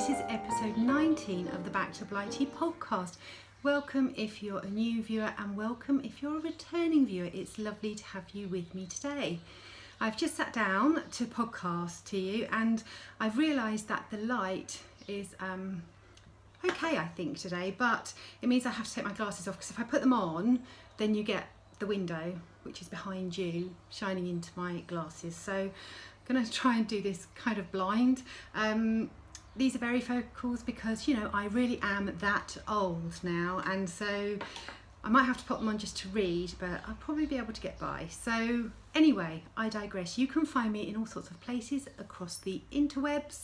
this is episode 19 of the Back to Blighty podcast. Welcome if you're a new viewer and welcome if you're a returning viewer. It's lovely to have you with me today. I've just sat down to podcast to you and I've realised that the light is okay, I think, today, but it means I have to take my glasses off because if I put them on, then you get the window, which is behind you, shining into my glasses. So I'm going to try and do this kind of blind. These are varifocals because, you know, I really am that old now, and so I might have to put them on just to read, but I'll probably be able to get by. So anyway, I digress. You can find me in all sorts of places across the interwebs,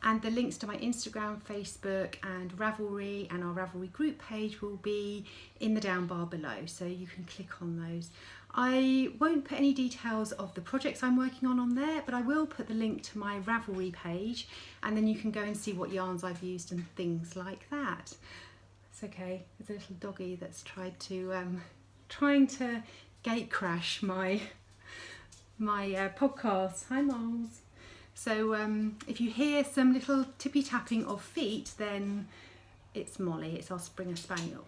and the links to my Instagram, Facebook and Ravelry and our Ravelry group page will be in the down bar below, so you can click on those. I won't put any details of the projects I'm working on there, but I will put the link to my Ravelry page, and then you can go and see what yarns I've used and things like that. It's okay, there's a little doggy that's trying to gate crash my podcast. Hi Moles. So if you hear some little tippy tapping of feet, then it's Molly, it's our Springer Spaniel.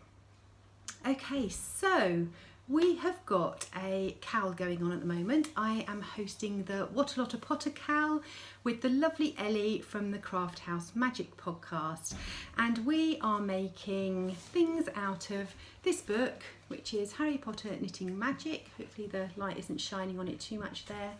Okay, so we have got a cowl going on at the moment. I am hosting the What a Lot of Potter cowl with the lovely Ellie from the Craft House Magic podcast. And we are making things out of this book, which is Harry Potter Knitting Magic. Hopefully the light isn't shining on it too much there.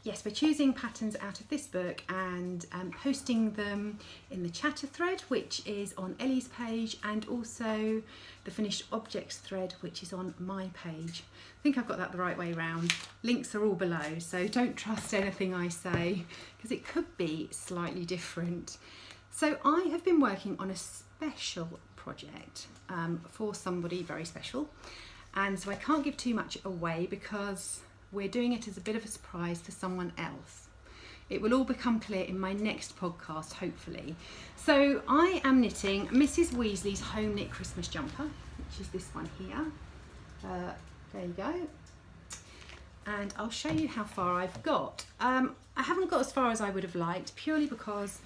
Yes, we're choosing patterns out of this book and posting them in the chatter thread, which is on Ellie's page, and also the finished objects thread, which is on my page. I think I've got that the right way round. Links are all below, so don't trust anything I say because it could be slightly different. So I have been working on a special project for somebody very special, and so I can't give too much away because we're doing it as a bit of a surprise for someone else. It will all become clear in my next podcast, hopefully. So I am knitting Mrs. Weasley's home knit Christmas jumper, which is this one here. There you go. And I'll show you how far I've got. I haven't got as far as I would have liked, purely because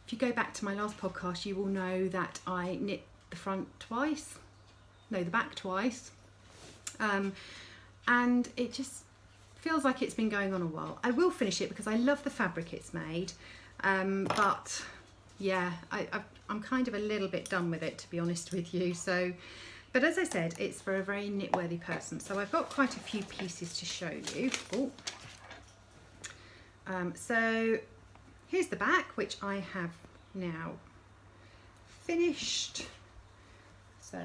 if you go back to my last podcast, you will know that I knit the the back twice. And it just feels like it's been going on a while. I will finish it because I love the fabric it's made, but yeah, I'm kind of a little bit done with it, to be honest with you. So, but as I said, it's for a very knit-worthy person. So I've got quite a few pieces to show you. So here's the back, which I have now finished. So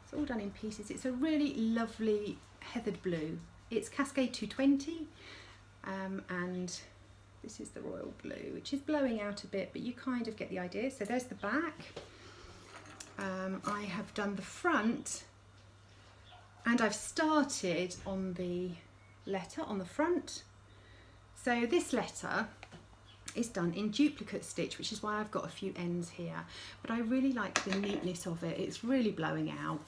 it's all done in pieces. It's a really lovely heathered blue. It's Cascade 220, and this is the royal blue, which is blowing out a bit, but you kind of get the idea. So there's the back. I have done the front, and I've started on the letter on the front. So this letter is done in duplicate stitch, which is why I've got a few ends here, but I really like the neatness of it. It's really blowing out,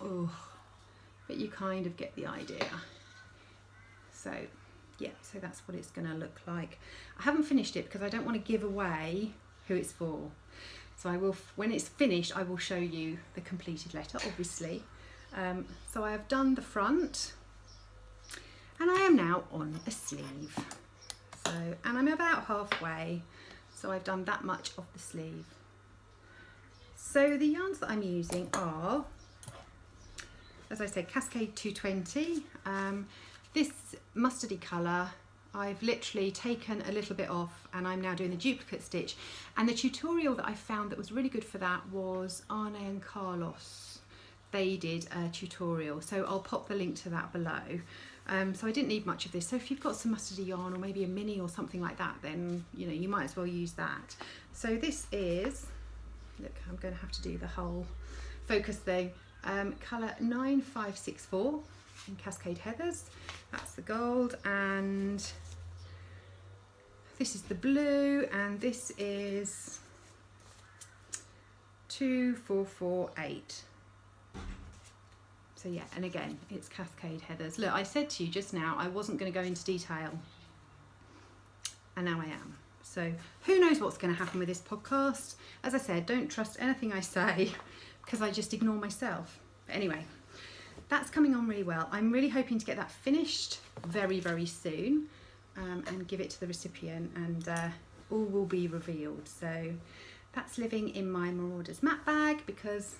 but you kind of get the idea. So yeah, so that's what it's going to look like. I haven't finished it because I don't want to give away who it's for. So I will, when it's finished, I will show you the completed letter, obviously. So I have done the front, and I am now on a sleeve. So, and I'm about halfway, so I've done that much of the sleeve. So the yarns that I'm using are, as I said, Cascade 220. This mustardy colour, I've literally taken a little bit off and I'm now doing the duplicate stitch. And the tutorial that I found that was really good for that was Arne and Carlos. They did a tutorial, so I'll pop the link to that below. So I didn't need much of this. So if you've got some mustardy yarn or maybe a mini or something like that, then you know you might as well use that. So this is, look, I'm going to have to do the whole focus thing. Colour 9564 in Cascade Heathers. That's the gold, and this is the blue, and this is 2448. So yeah, and again, it's Cascade Heathers. Look, I said to you just now I wasn't going to go into detail, and now I am. So who knows what's going to happen with this podcast. As I said, don't trust anything I say because I just ignore myself. But anyway, that's coming on really well. I'm really hoping to get that finished very, very soon and give it to the recipient, and all will be revealed. So that's living in my Marauders map bag, because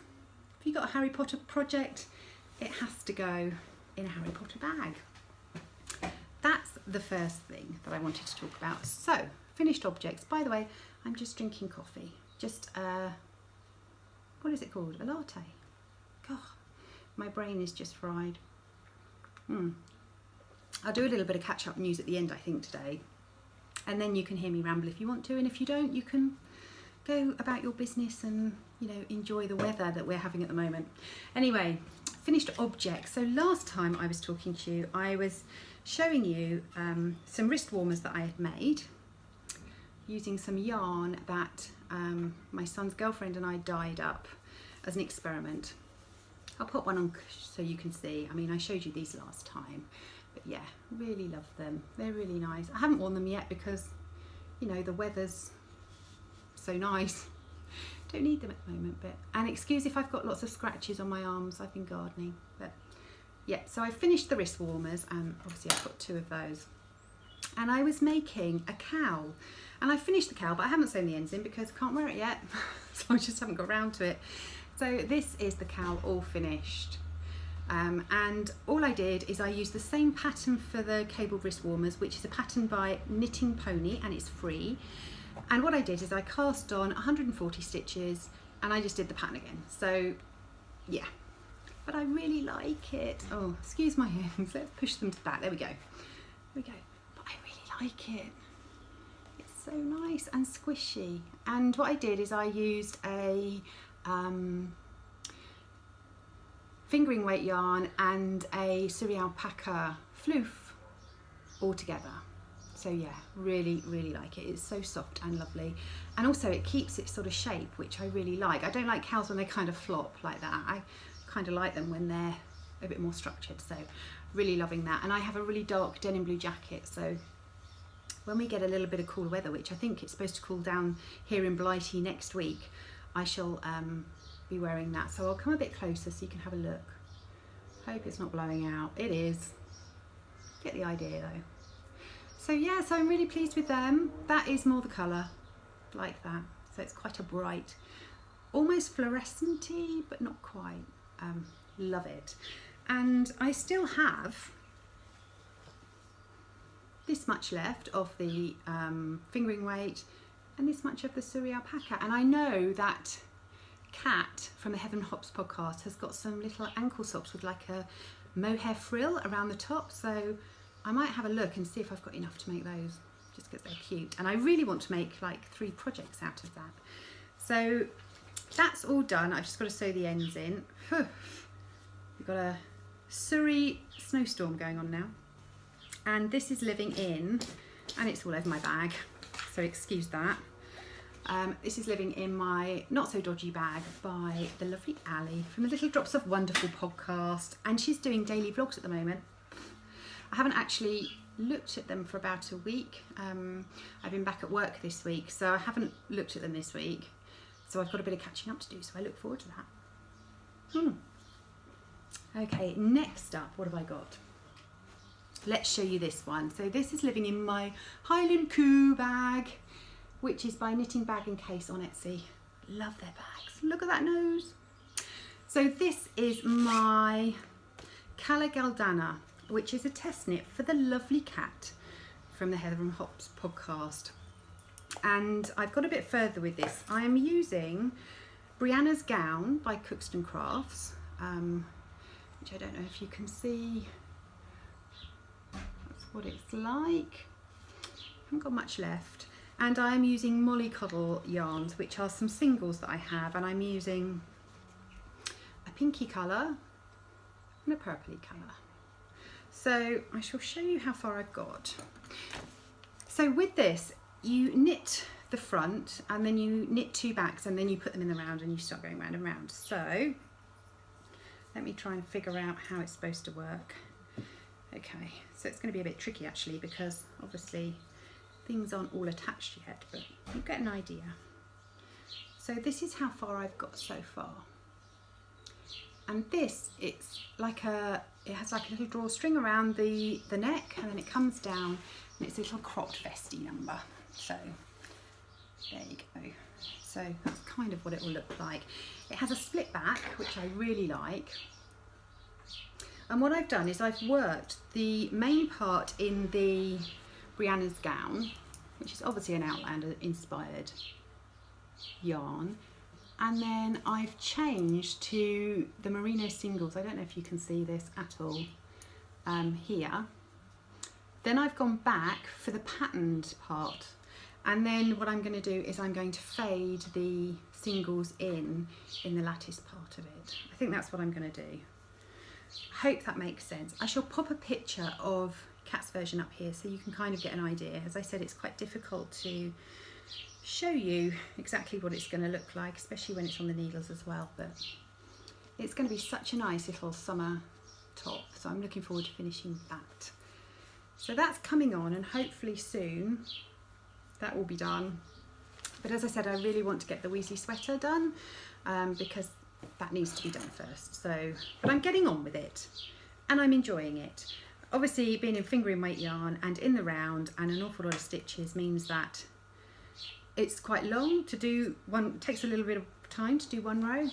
if you've got a Harry Potter project, it has to go in a Harry Potter bag. That's the first thing that I wanted to talk about. So, finished objects. By the way, I'm just drinking coffee. Just what is it called? A latte. God, my brain is just fried. I'll do a little bit of catch-up news at the end, I think, today. And then you can hear me ramble if you want to, and if you don't, you can go about your business and, you know, enjoy the weather that we're having at the moment. Anyway, finished objects. So last time I was talking to you, I was showing you some wrist warmers that I had made using some yarn that my son's girlfriend and I dyed up as an experiment. I'll put one on so you can see. I mean, I showed you these last time, but yeah, really love them. They're really nice. I haven't worn them yet because, you know, the weather's so nice. Don't need them at the moment, but, and excuse if I've got lots of scratches on my arms, I've been gardening. But yeah, so I finished the wrist warmers, and obviously I've got 2 of those. And I was making a cowl, and I finished the cowl, but I haven't sewn the ends in because I can't wear it yet. So I just haven't got around to it. So this is the cowl all finished. And all I did is I used the same pattern for the cable wrist warmers, which is a pattern by Knitting Pony, and it's free. And what I did is I cast on 140 stitches and I just did the pattern again. So yeah, but I really like it. Oh, excuse my hands, let's push them to the back. There we go. There we go. But I really like it. It's so nice and squishy. And what I did is I used a fingering weight yarn and a Suri alpaca floof all together. So yeah, really, really like it. It's so soft and lovely. And also it keeps its sort of shape, which I really like. I don't like cowls when they kind of flop like that. I kind of like them when they're a bit more structured. So really loving that. And I have a really dark denim blue jacket. So when we get a little bit of cooler weather, which I think it's supposed to cool down here in Blighty next week, I shall be wearing that. So I'll come a bit closer so you can have a look. Hope it's not blowing out. It is. Get the idea though. So yeah, so I'm really pleased with them. That is more the colour, like that. So it's quite a bright, almost fluorescent-y, but not quite. Love it. And I still have this much left of the fingering weight and this much of the Suri alpaca. And I know that Kat from the Heaven Hops podcast has got some little ankle socks with like a mohair frill around the top. So I might have a look and see if I've got enough to make those, just because they're cute. And I really want to make like 3 projects out of that. So that's all done. I've just got to sew the ends in. We've got a Surrey snowstorm going on now. And this is living in, and it's all over my bag, so excuse that. This is living in my not so dodgy bag by the lovely Ali from the Little Drops of Wonderful podcast. And she's doing daily vlogs at the moment. I haven't actually looked at them for about a week. I've been back at work this week, so I haven't looked at them this week. So I've got a bit of catching up to do, so I look forward to that. Okay, next up, what have I got? Let's show you this one. So this is living in my Highland Coo bag, which is by Knitting Bag and Case on Etsy. Love their bags. Look at that nose. So this is my Cala Galdana, which is a test knit for the lovely Kat from the Heather and Hops podcast. And I've got a bit further with this. I am using Brianna's Gown by Cookston Crafts, which I don't know if you can see. That's what it's like. I haven't got much left. And I'm using Mollycoddle yarns, which are some singles that I have, and I'm using a pinky colour and a purpley colour. So I shall show you how far I've got. So with this, you knit the front and then you knit 2 backs and then you put them in the round and you start going round and round. So let me try and figure out how it's supposed to work. Okay, so it's going to be a bit tricky actually, because obviously things aren't all attached yet, but you get an idea. So this is how far I've got so far. And this, it's like it has like a little drawstring around the neck, and then it comes down and it's a little cropped vesty number. So there you go. So that's kind of what it will look like. It has a split back, which I really like. And what I've done is I've worked the main part in the Brianna's gown, which is obviously an Outlander inspired yarn, and then I've changed to the merino singles. I don't know if you can see this at all here. Then I've gone back for the patterned part, and then what I'm going to do is I'm going to fade the singles in the lattice part of it. I think that's what I'm going to do. I hope that makes sense. I shall pop a picture of Kat's version up here so you can kind of get an idea. As I said, it's quite difficult to show you exactly what it's going to look like, especially when it's on the needles as well, but it's going to be such a nice little summer top, so I'm looking forward to finishing that. So that's coming on, and hopefully soon that will be done. But as I said, I really want to get the Weasley sweater done because that needs to be done first. So, but I'm getting on with it and I'm enjoying it. Obviously, being in fingering weight yarn and in the round and an awful lot of stitches means that it's quite long to do one. It takes a little bit of time to do one row,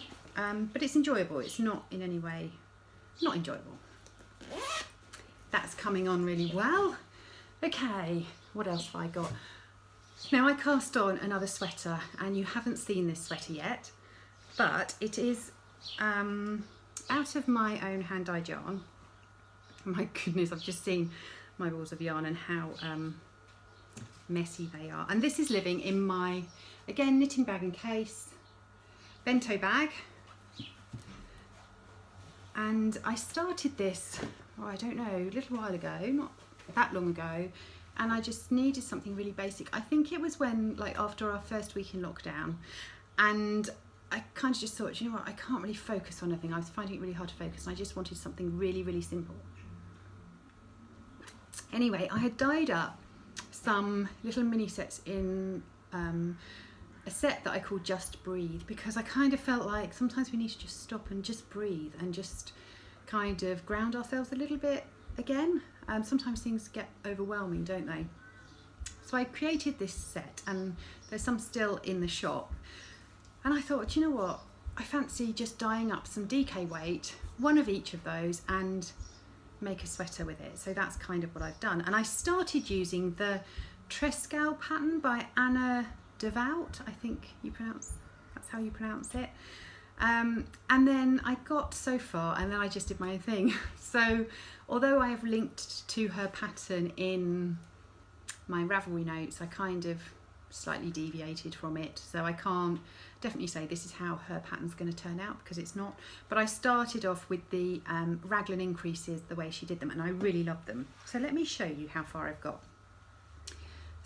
but it's enjoyable. It's not in any way not enjoyable. That's coming on really well. Okay, what else have I got? Now I cast on another sweater, and you haven't seen this sweater yet, but it is out of my own hand-dyed yarn. My goodness, I've just seen my balls of yarn and how messy they are. And this is living in my, again, knitting bag and case, bento bag. And I started this, oh, I don't know, a little while ago, not that long ago, and I just needed something really basic. I think it was when, like, after our first week in lockdown, and I kind of just thought, you know what, I can't really focus on anything. I was finding it really hard to focus, and I just wanted something really, really simple. Anyway, I had dyed up some little mini sets in a set that I called Just Breathe, because I kind of felt like sometimes we need to just stop and just breathe and just kind of ground ourselves a little bit again. Sometimes things get overwhelming, don't they? So I created this set, and there's some still in the shop. And I thought, you know what, I fancy just dyeing up some DK weight, one of each of those, and make a sweater with it. So that's kind of what I've done. And I started using the Trescal pattern by Arne, I think that's how you pronounce it. And then I got so far, and then I just did my own thing. So although I have linked to her pattern in my Ravelry notes, I kind of slightly deviated from it. So I can't definitely say this is how her pattern's going to turn out, because it's not. But I started off with the raglan increases the way she did them, and I really love them. So let me show you how far I've got.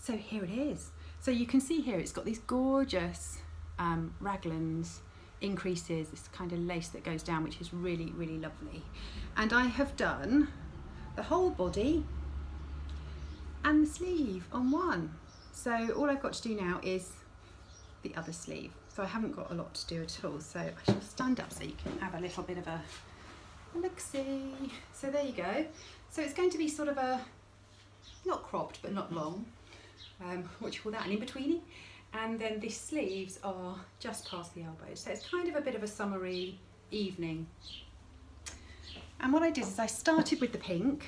So here it is. So you can see here it's got these gorgeous raglans increases, this kind of lace that goes down, which is really, really lovely. And I have done the whole body and the sleeve on one. So all I've got to do now is the other sleeve. So I haven't got a lot to do at all. So I shall stand up so you can have a little bit of a look-see. So there you go. So it's going to be sort of a, not cropped, but not long. What do you call that, an in-betweenie? And then the sleeves are just past the elbows. So it's kind of a bit of a summery evening. And what I did is I started with the pink,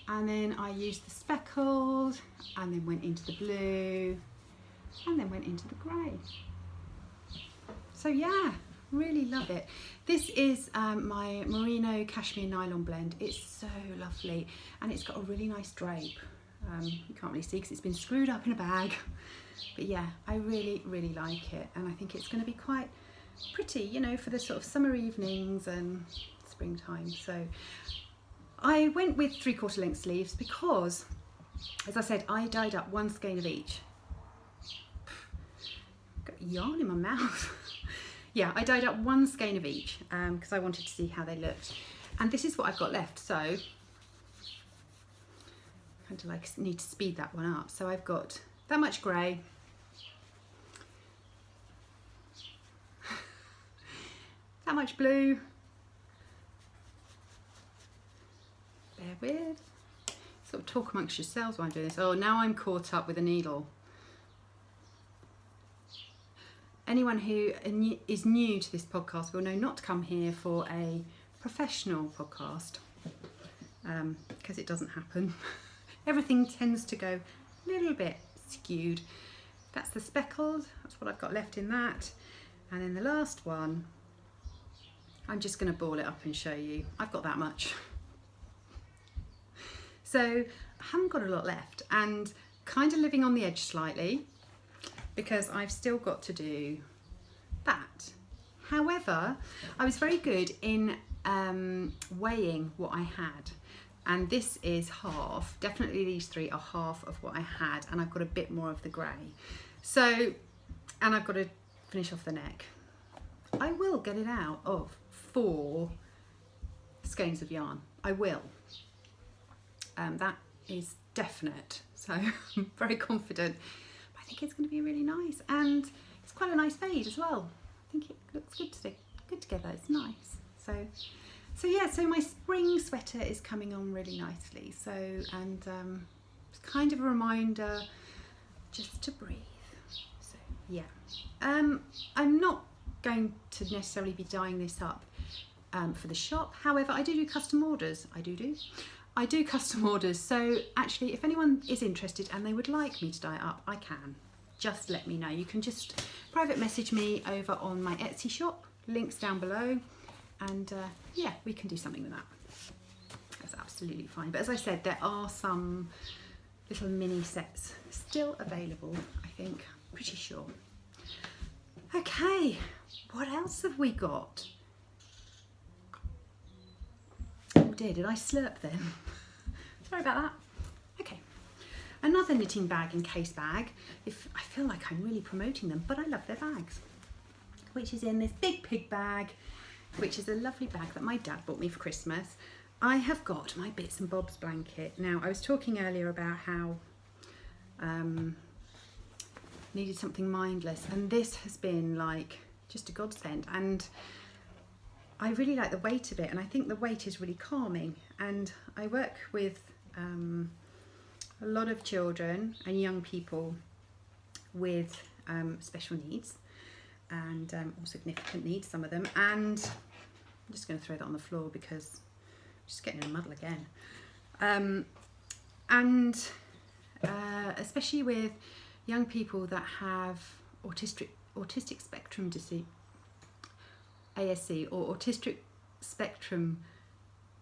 and then I used the speckled, and then went into the blue, and then went into the grey. So yeah, really love it. This is my merino cashmere nylon blend. It's so lovely, and it's got a really nice drape. You can't really see because it's been screwed up in a bag, but yeah, I really, really like it, and I think it's going to be quite pretty, you know, for the sort of summer evenings and springtime. So I went with 3/4 length sleeves because, as I said, I dyed up one skein of each. Got yarn in my mouth. Yeah, I dyed up one skein of each because I wanted to see how they looked, and this is what I've got left. So kind of like need to speed that one up. So I've got that much grey, that much blue, bear with, sort of talk amongst yourselves while I'm doing this. Oh, now I'm caught up with a needle. Anyone who is new to this podcast will know not to come here for a professional podcast, because it doesn't happen. Everything tends to go a little bit skewed. That's the speckled, that's what I've got left in that. And then the last one, I'm just going to ball it up and show you. I've got that much. So I haven't got a lot left, and kind of living on the edge slightly, because I've still got to do that. However, I was very good in weighing what I had, and this is half. Definitely these three are half of what I had, and I've got a bit more of the grey. So, and I've got to finish off the neck. I will get it out of 4 skeins of yarn. I will. That is definite. So I'm very confident. But I think it's going to be really nice, and it's quite a nice fade as well. I think it looks good together. It's nice. So yeah. So my spring sweater is coming on really nicely. So and it's kind of a reminder just to breathe. So yeah. I'm not going to necessarily be dyeing this up for the shop. However, I do custom orders. I do custom orders. So actually, if anyone is interested and they would like me to dye it up, I can. Just let me know. You can just private message me over on my Etsy shop. Links down below. And yeah, we can do something with that. That's absolutely fine. But as I said, there are some little mini sets still available, I think. Pretty sure. Okay, what else have we got? Oh dear, did I slurp then? Sorry about that. Okay, another knitting bag and case bag. I feel like I'm really promoting them, but I love their bags. Which is in this big pig bag, which is a lovely bag that my dad bought me for Christmas. I have got my bits and bobs blanket. Now, I was talking earlier about how needed something mindless, and this has been like just a godsend, and I really like the weight of it, and I think the weight is really calming. And I work with a lot of children and young people with special needs and or significant needs, some of them, and I'm just going to throw that on the floor because I'm just getting in a muddle again. And especially with young people that have autistic spectrum disease, ASC, or autistic spectrum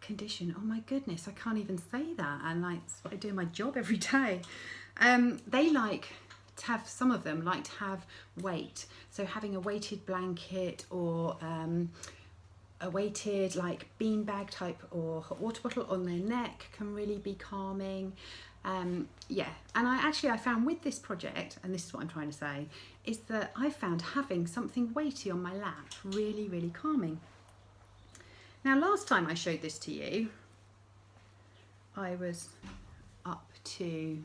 condition. Oh my goodness, I can't even say that, and like I do my job every day. They like to have, some of them like to have weight, so having a weighted blanket or a weighted like beanbag type or hot water bottle on their neck can really be calming. Yeah, and I found with this project, and this is what I'm trying to say, is that I found having something weighty on my lap really, really calming. Now, last time I showed this to you, I was up to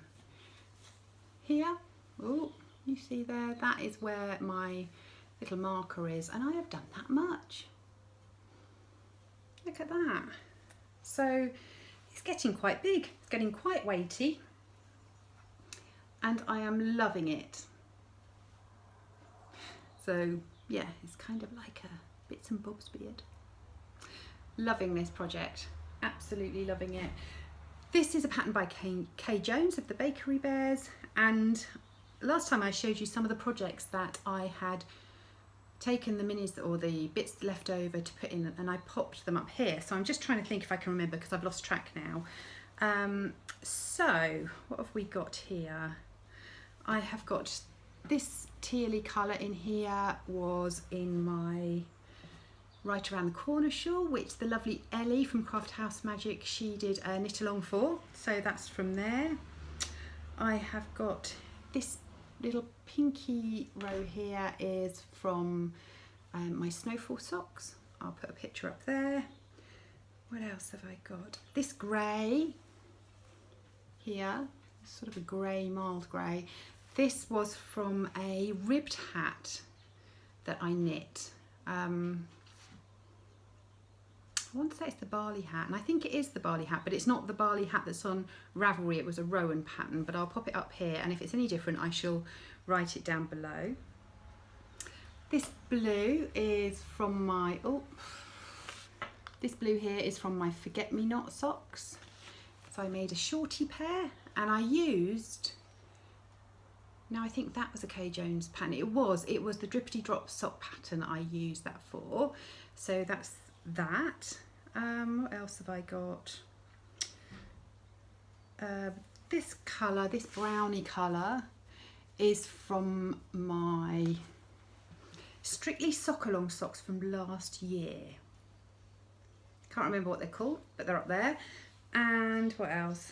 here. Oh, you see there? That is where my little marker is, and I have done that much. Look at that. So it's getting quite big, it's getting quite weighty, and I am loving it. So yeah, it's kind of like a bits and bobs beard. Loving this project, absolutely loving it. This is a pattern by Kay Jones of the Bakery Bears, and last time I showed you some of the projects that I had taken the minis or the bits left over to put in, and I popped them up here. So I'm just trying to think if I can remember, because I've lost track now. So what have we got here? I have got this tealy colour in here, was in my Right Around the Corner shawl, which the lovely Ellie from Craft House Magic, she did a knit along for, so that's from there. I have got this little pinky row here is from my Snowfall socks. I'll put a picture up there. What else have I got? This grey here, sort of a grey, mild grey. This was from a ribbed hat that I knit. I want to say it's the barley hat, and I think it is the barley hat, but it's not the barley hat that's on Ravelry. It was a Rowan pattern, but I'll pop it up here, and if it's any different I shall write it down below. This blue is from my, this blue here is from my forget-me-not socks. So I made a shorty pair, and I used, now I think that was a Kay Jones pattern. It was the Drippity Drop sock pattern I used that for. So that's that. What else have I got? This colour, this brownie colour, is from my Strictly Sock Along socks from last year. Can't remember what they're called, but they're up there. And what else?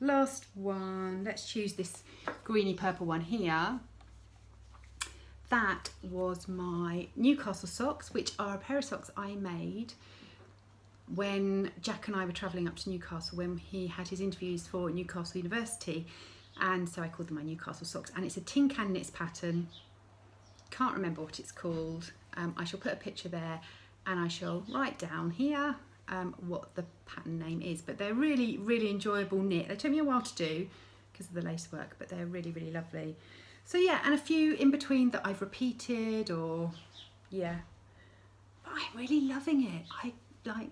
Last one, let's choose this greeny purple one here. That was my Newcastle socks, which are a pair of socks I made when Jack and I were travelling up to Newcastle when he had his interviews for Newcastle University, and so I called them my Newcastle socks. And it's a tin can knits pattern. Can't remember what it's called. I shall put a picture there, and I shall write down here what the pattern name is, but they're really, really enjoyable knit. They took me a while to do because of the lace work, but they're really, really lovely. So yeah, and a few in between that I've repeated, or yeah, but I'm really loving it. I like,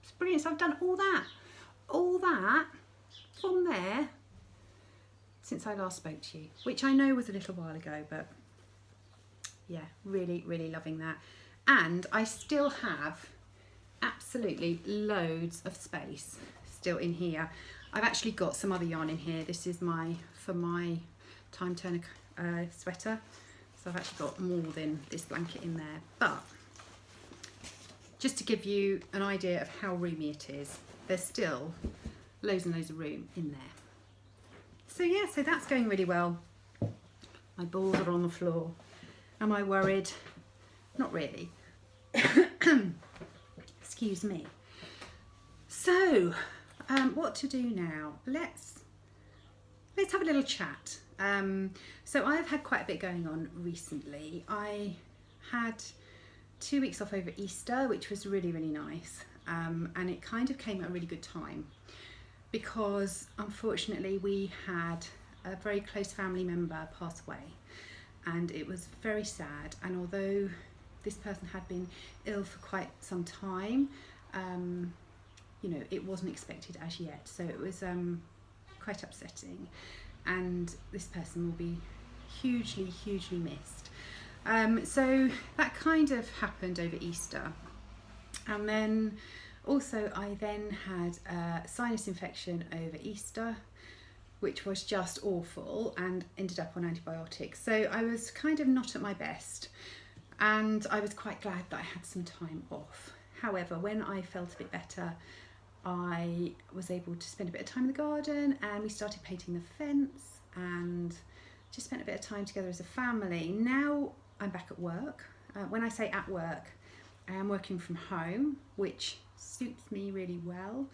it's brilliant. So I've done all that from there since I last spoke to you, which I know was a little while ago, but yeah, really, really loving that. And I still have absolutely loads of space still in here. I've actually got some other yarn in here. This is for my Time Turner sweater, so I've actually got more than this blanket in there, but just to give you an idea of how roomy it is, there's still loads and loads of room in there. So yeah, so that's going really well. My balls are on the floor. Am I worried? Not really. Excuse me. So what to do now? Let's have a little chat. So I've had quite a bit going on recently. I had 2 weeks off over Easter, which was really, really nice, and it kind of came at a really good time because unfortunately we had a very close family member pass away, and it was very sad. And although this person had been ill for quite some time, you know, it wasn't expected as yet, so it was quite upsetting, and this person will be hugely, hugely missed. So that kind of happened over Easter, and then also I then had a sinus infection over Easter, which was just awful, and ended up on antibiotics. So I was kind of not at my best, and I was quite glad that I had some time off. However, when I felt a bit better, I was able to spend a bit of time in the garden, and we started painting the fence and just spent a bit of time together as a family. Now I'm back at work. When I say at work, I am working from home, which suits me really well.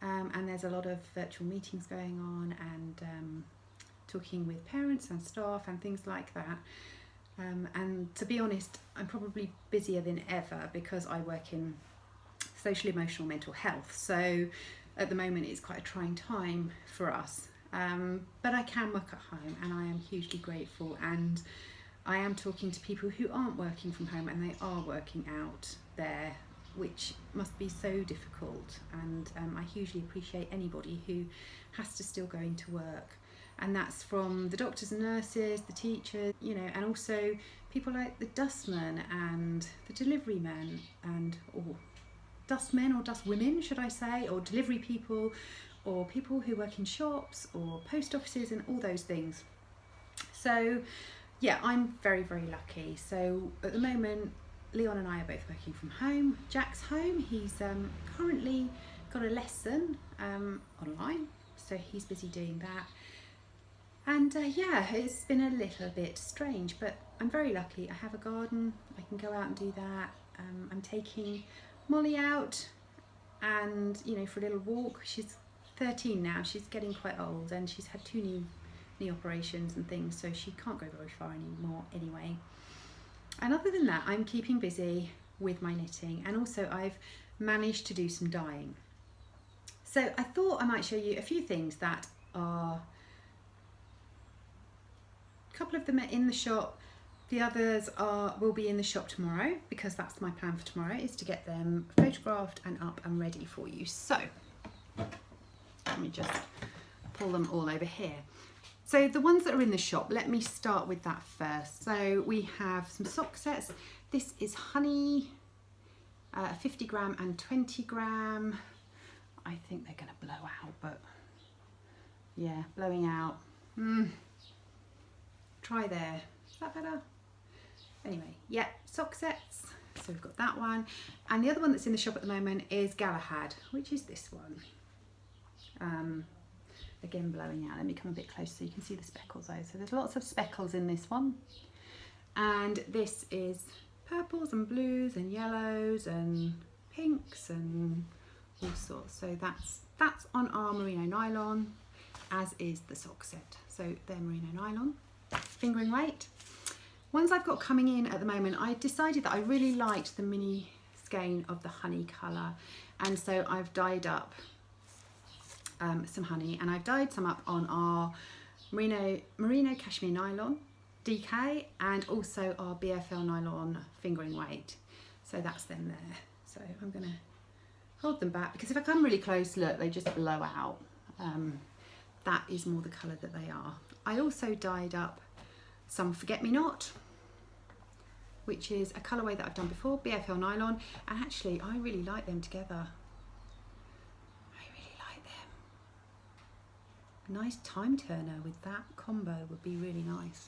And there's a lot of virtual meetings going on, and talking with parents and staff and things like that. And to be honest, I'm probably busier than ever because I work in social, emotional, mental health. So at the moment it's quite a trying time for us. But I can work at home, and I am hugely grateful. And I am talking to people who aren't working from home, and they are working out there, which must be so difficult. And I hugely appreciate anybody who has to still go into work. And that's from the doctors and nurses, the teachers, you know, and also people like the dustmen and the delivery men, and or dustmen or dustwomen, should I say, or delivery people, or people who work in shops or post offices and all those things. So yeah, I'm very, very lucky. So at the moment, Leon and I are both working from home. Jack's home. He's currently got a lesson online, so he's busy doing that. And yeah, it's been a little bit strange, but I'm very lucky. I have a garden. I can go out and do that. I'm taking Molly out, and you know, for a little walk. She's 13 now. She's getting quite old and she's had 2 knee operations and things, so she can't go very far anymore anyway. And other than that, I'm keeping busy with my knitting, and also I've managed to do some dyeing. So I thought I might show you a few things that are, a couple of them are in the shop, the others will be in the shop tomorrow, because that's my plan for tomorrow, is to get them photographed and up and ready for you. So let me just pull them all over here. So the ones that are in the shop, let me start with that first. So we have some sock sets. This is honey, 50 gram and 20 gram. I think they're going to blow out, but yeah, blowing out. Try there. Is that better? Anyway, yeah, sock sets. So we've got that one. And the other one that's in the shop at the moment is Galahad, which is this one. Again, blowing out. Let me come a bit closer so you can see the speckles though. So there's lots of speckles in this one. And this is purples and blues and yellows and pinks and all sorts. So that's on our merino nylon, as is the sock set. So they're merino nylon, fingering weight. Ones I've got coming in at the moment, I decided that I really liked the mini skein of the honey colour, and so I've dyed up some honey, and I've dyed some up on our merino cashmere nylon DK, and also our BFL nylon fingering weight. So that's them there. So I'm going to hold them back, because if I come really close, look, they just blow out. That is more the colour that they are. I also dyed up some Forget Me Not, which is a colourway that I've done before, BFL nylon, and actually I really like them together. Nice time turner with that combo would be really nice.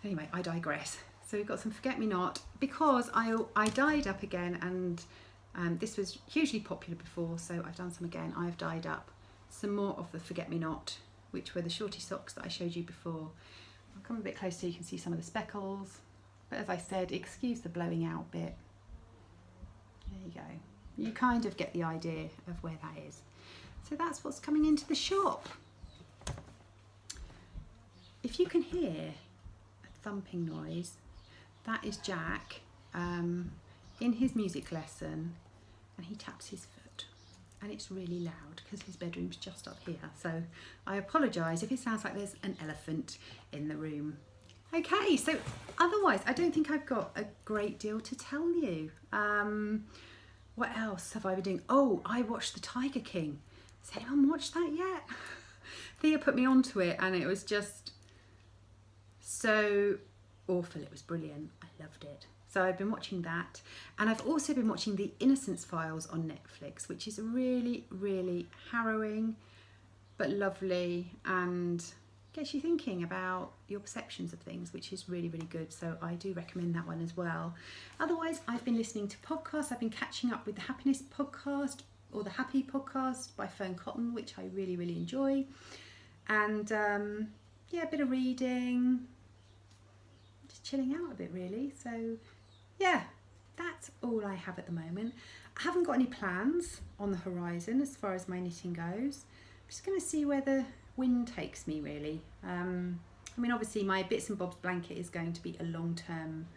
Anyway, I digress. So we've got some Forget Me Not, because I dyed up again, and this was hugely popular before, so I've done some again. I've dyed up some more of the Forget Me Not, which were the shorty socks that I showed you before. I'll come a bit closer so you can see some of the speckles, but as I said, excuse the blowing out bit. There you go. You kind of get the idea of where that is. So that's what's coming into the shop. If you can hear a thumping noise, that is Jack in his music lesson, and he taps his foot, and it's really loud because his bedroom's just up here. So I apologise if it sounds like there's an elephant in the room. Okay, so otherwise I don't think I've got a great deal to tell you. What else have I been doing? Oh, I watched The Tiger King. Has anyone watched that yet? Thea put me onto it, and it was just so awful. It was brilliant. I loved it. So I've been watching that, and I've also been watching The Innocence Files on Netflix, which is really, really harrowing but lovely, and gets you thinking about your perceptions of things, which is really, really good. So I do recommend that one as well. Otherwise, I've been listening to podcasts. I've been catching up with the Happiness podcast, or the Happy podcast by Fern Cotton, which I really, really enjoy. And yeah, a bit of reading, just chilling out a bit really. So yeah, that's all I have at the moment. I haven't got any plans on the horizon as far as my knitting goes. I'm just going to see where the wind takes me really. I mean, obviously my Bits and Bobs blanket is going to be a long-term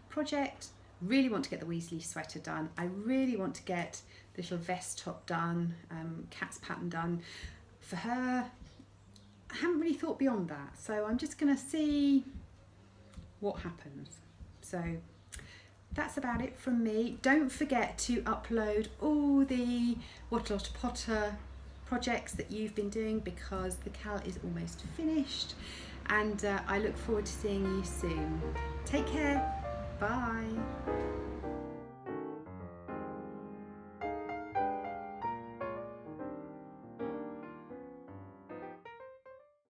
project. Really want to get the Weasley sweater done. I really want to get the little vest top done, Cat's pattern done for her. I haven't really thought beyond that, so I'm just going to see what happens. So that's about it from me. Don't forget to upload all the What a Lot of Potter projects that you've been doing, because the cal is almost finished, and I look forward to seeing you soon. Take care. Bye.